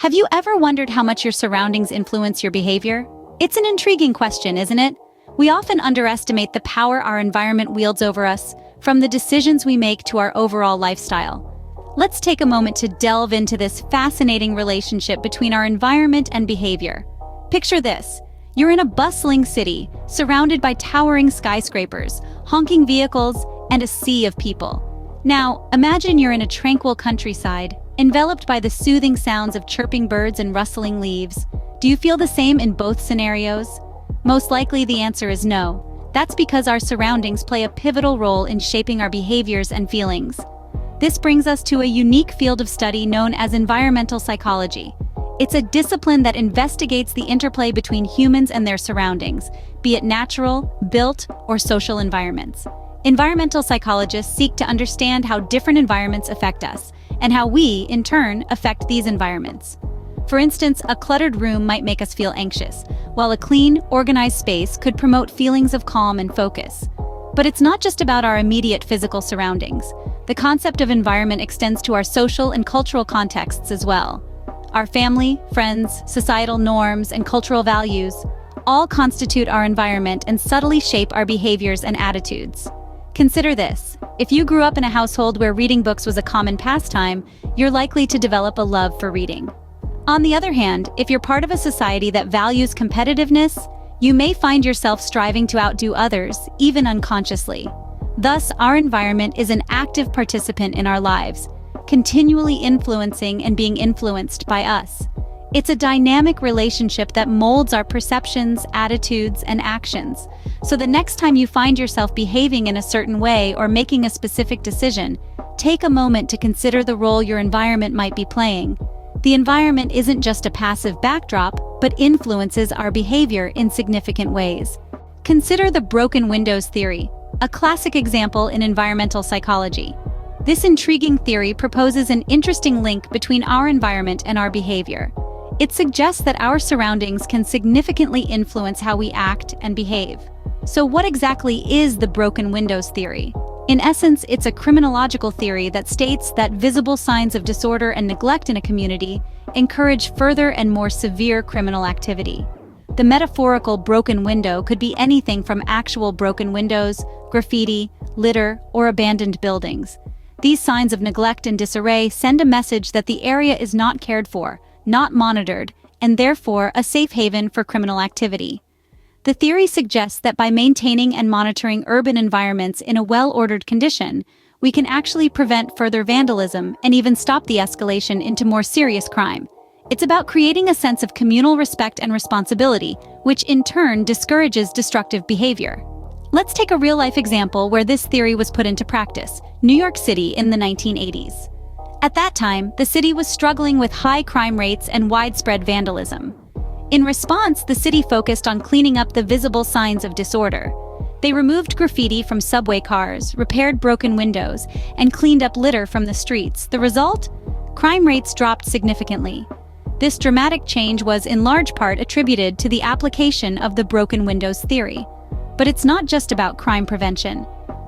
Have you ever wondered how much your surroundings influence your behavior? It's an intriguing question, isn't it? We often underestimate the power our environment wields over us, from the decisions we make to our overall lifestyle. Let's take a moment to delve into this fascinating relationship between our environment and behavior. Picture this. You're in a bustling city, surrounded by towering skyscrapers, honking vehicles, and a sea of people. Now, imagine you're in a tranquil countryside, enveloped by the soothing sounds of chirping birds and rustling leaves. Do you feel the same in both scenarios? Most likely the answer is no. That's because our surroundings play a pivotal role in shaping our behaviors and feelings. This brings us to a unique field of study known as environmental psychology. It's a discipline that investigates the interplay between humans and their surroundings, be it natural, built, or social environments. Environmental psychologists seek to understand how different environments affect us, and how we, in turn, affect these environments. For instance, a cluttered room might make us feel anxious, while a clean, organized space could promote feelings of calm and focus. But it's not just about our immediate physical surroundings. The concept of environment extends to our social and cultural contexts as well. Our family, friends, societal norms, and cultural values all constitute our environment and subtly shape our behaviors and attitudes. Consider this. If you grew up in a household where reading books was a common pastime, you're likely to develop a love for reading. On the other hand, if you're part of a society that values competitiveness, you may find yourself striving to outdo others, even unconsciously. Thus, our environment is an active participant in our lives, continually influencing and being influenced by us. It's a dynamic relationship that molds our perceptions, attitudes, and actions. So the next time you find yourself behaving in a certain way or making a specific decision, take a moment to consider the role your environment might be playing. The environment isn't just a passive backdrop, but influences our behavior in significant ways. Consider the broken windows theory, a classic example in environmental psychology. This intriguing theory proposes an interesting link between our environment and our behavior. It suggests that our surroundings can significantly influence how we act and behave. So what exactly is the broken windows theory? In essence, it's a criminological theory that states that visible signs of disorder and neglect in a community encourage further and more severe criminal activity. The metaphorical broken window could be anything from actual broken windows, graffiti, litter, or abandoned buildings. These signs of neglect and disarray send a message that the area is not cared for, not monitored, and therefore a safe haven for criminal activity. The theory suggests that by maintaining and monitoring urban environments in a well-ordered condition, we can actually prevent further vandalism and even stop the escalation into more serious crime. It's about creating a sense of communal respect and responsibility, which in turn discourages destructive behavior. Let's take a real-life example where this theory was put into practice: New York City in the 1980s. At that time, the city was struggling with high crime rates and widespread vandalism. In response, the city focused on cleaning up the visible signs of disorder. They removed graffiti from subway cars, repaired broken windows, and cleaned up litter from the streets. The result? Crime rates dropped significantly. This dramatic change was in large part attributed to the application of the broken windows theory. But it's not just about crime prevention.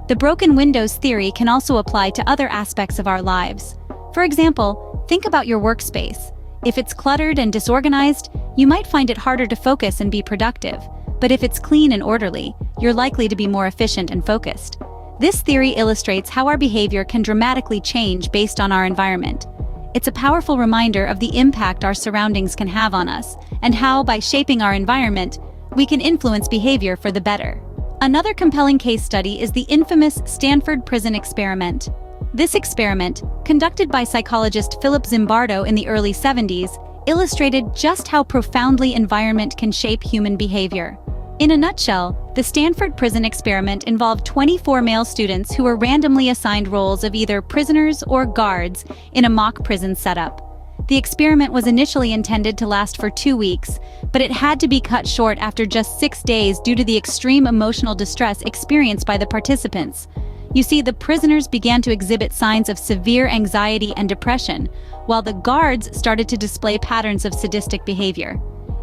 The broken windows theory can also apply to other aspects of our lives. For example, think about your workspace. If it's cluttered and disorganized, you might find it harder to focus and be productive. But if it's clean and orderly, you're likely to be more efficient and focused. This theory illustrates how our behavior can dramatically change based on our environment. It's a powerful reminder of the impact our surroundings can have on us, and how, by shaping our environment, we can influence behavior for the better. Another compelling case study is the infamous Stanford prison experiment. This experiment, conducted by psychologist Philip Zimbardo in the early 70s, illustrated just how profoundly environment can shape human behavior. In a nutshell, the Stanford prison experiment involved 24 male students who were randomly assigned roles of either prisoners or guards in a mock prison setup. The experiment was initially intended to last for 2 weeks, but it had to be cut short after just 6 days due to the extreme emotional distress experienced by the participants. You see, the prisoners began to exhibit signs of severe anxiety and depression, while the guards started to display patterns of sadistic behavior.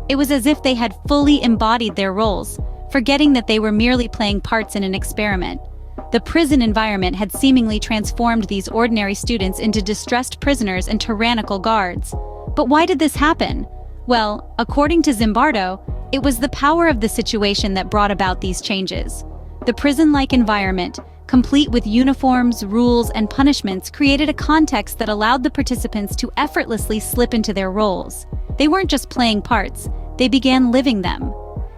It was as if they had fully embodied their roles, forgetting that they were merely playing parts in an experiment. The prison environment had seemingly transformed these ordinary students into distressed prisoners and tyrannical guards. But why did this happen? Well, according to Zimbardo, it was the power of the situation that brought about these changes. The prison-like environment, complete with uniforms, rules, and punishments, created a context that allowed the participants to effortlessly slip into their roles. They weren't just playing parts, they began living them.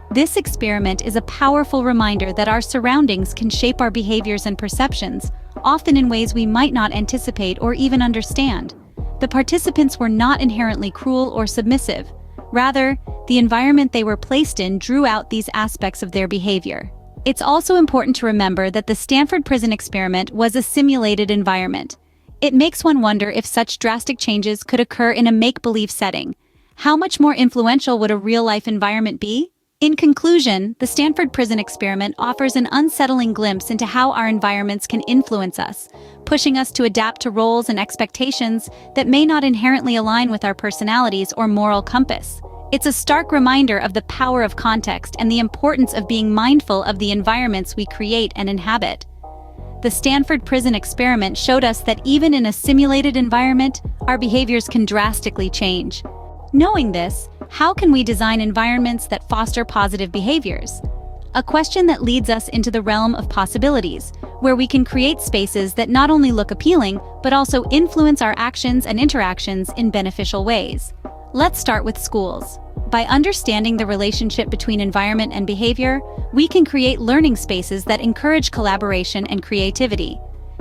This experiment is a powerful reminder that our surroundings can shape our behaviors and perceptions, often in ways we might not anticipate or even understand. The participants were not inherently cruel or submissive. Rather, the environment they were placed in drew out these aspects of their behavior. It's also important to remember that the Stanford prison experiment was a simulated environment. It makes one wonder if such drastic changes could occur in a make-believe setting. How much more influential would a real-life environment be? In conclusion, the Stanford prison experiment offers an unsettling glimpse into how our environments can influence us, pushing us to adapt to roles and expectations that may not inherently align with our personalities or moral compass. It's a stark reminder of the power of context and the importance of being mindful of the environments we create and inhabit. The Stanford prison experiment showed us that even in a simulated environment, our behaviors can drastically change. Knowing this, how can we design environments that foster positive behaviors? A question that leads us into the realm of possibilities, where we can create spaces that not only look appealing, but also influence our actions and interactions in beneficial ways. Let's start with schools. By understanding the relationship between environment and behavior, we can create learning spaces that encourage collaboration and creativity.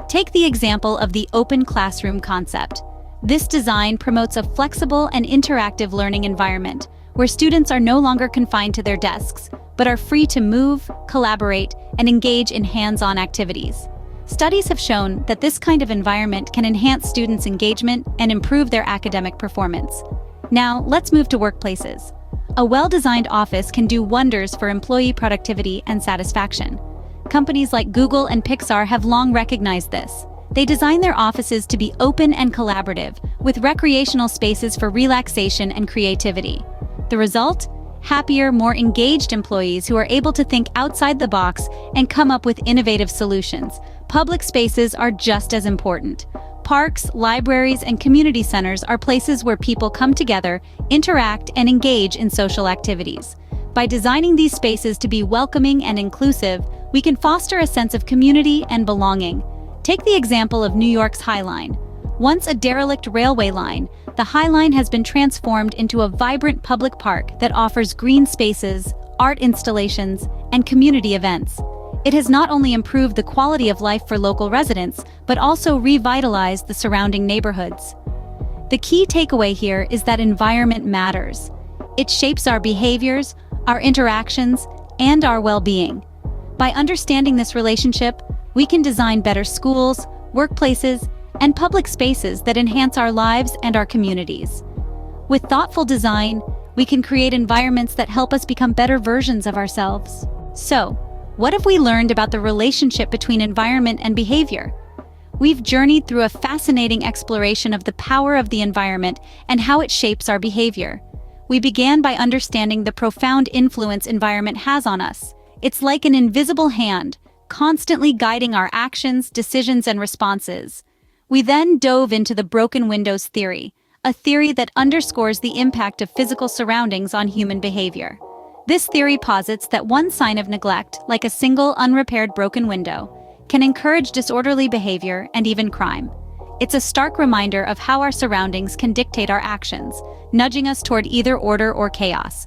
Take the example of the open classroom concept. This design promotes a flexible and interactive learning environment, where students are no longer confined to their desks, but are free to move, collaborate, and engage in hands-on activities. Studies have shown that this kind of environment can enhance students' engagement and improve their academic performance. Now, let's move to workplaces. A well-designed office can do wonders for employee productivity and satisfaction. Companies like Google and Pixar have long recognized this. They design their offices to be open and collaborative, with recreational spaces for relaxation and creativity. The result? Happier, more engaged employees who are able to think outside the box and come up with innovative solutions. Public spaces are just as important. Parks, libraries, and community centers are places where people come together, interact, and engage in social activities. By designing these spaces to be welcoming and inclusive, we can foster a sense of community and belonging. Take the example of New York's High Line. Once a derelict railway line, the High Line has been transformed into a vibrant public park that offers green spaces, art installations, and community events. It has not only improved the quality of life for local residents, but also revitalized the surrounding neighborhoods. The key takeaway here is that environment matters. It shapes our behaviors, our interactions, and our well-being. By understanding this relationship, we can design better schools, workplaces, and public spaces that enhance our lives and our communities. With thoughtful design, we can create environments that help us become better versions of ourselves. So, what have we learned about the relationship between environment and behavior? We've journeyed through a fascinating exploration of the power of the environment and how it shapes our behavior. We began by understanding the profound influence environment has on us. It's like an invisible hand, constantly guiding our actions, decisions, and responses. We then dove into the broken windows theory, a theory that underscores the impact of physical surroundings on human behavior. This theory posits that one sign of neglect, like a single unrepaired broken window, can encourage disorderly behavior and even crime. It's a stark reminder of how our surroundings can dictate our actions, nudging us toward either order or chaos.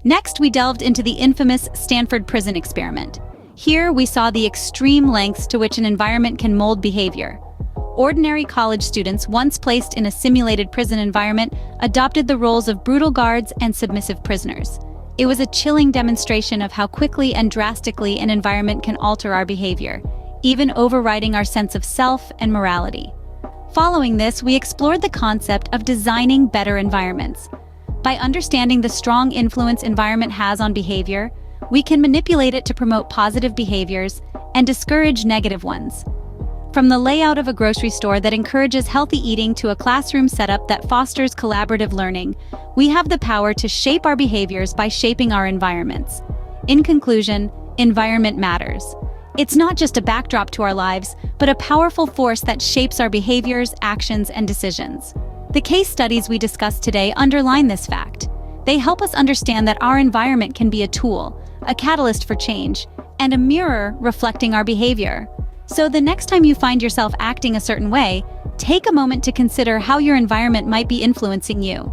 Next, we delved into the infamous Stanford prison experiment. Here, we saw the extreme lengths to which an environment can mold behavior. Ordinary college students, once placed in a simulated prison environment, adopted the roles of brutal guards and submissive prisoners. It was a chilling demonstration of how quickly and drastically an environment can alter our behavior, even overriding our sense of self and morality. Following this, we explored the concept of designing better environments. By understanding the strong influence environment has on behavior, we can manipulate it to promote positive behaviors and discourage negative ones. From the layout of a grocery store that encourages healthy eating to a classroom setup that fosters collaborative learning, we have the power to shape our behaviors by shaping our environments. In conclusion, environment matters. It's not just a backdrop to our lives, but a powerful force that shapes our behaviors, actions, and decisions. The case studies we discussed today underline this fact. They help us understand that our environment can be a tool, a catalyst for change, and a mirror reflecting our behavior. So the next time you find yourself acting a certain way, take a moment to consider how your environment might be influencing you.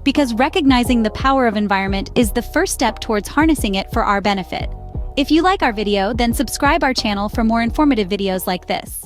Because recognizing the power of environment is the first step towards harnessing it for our benefit. If you like our video, then subscribe our channel for more informative videos like this.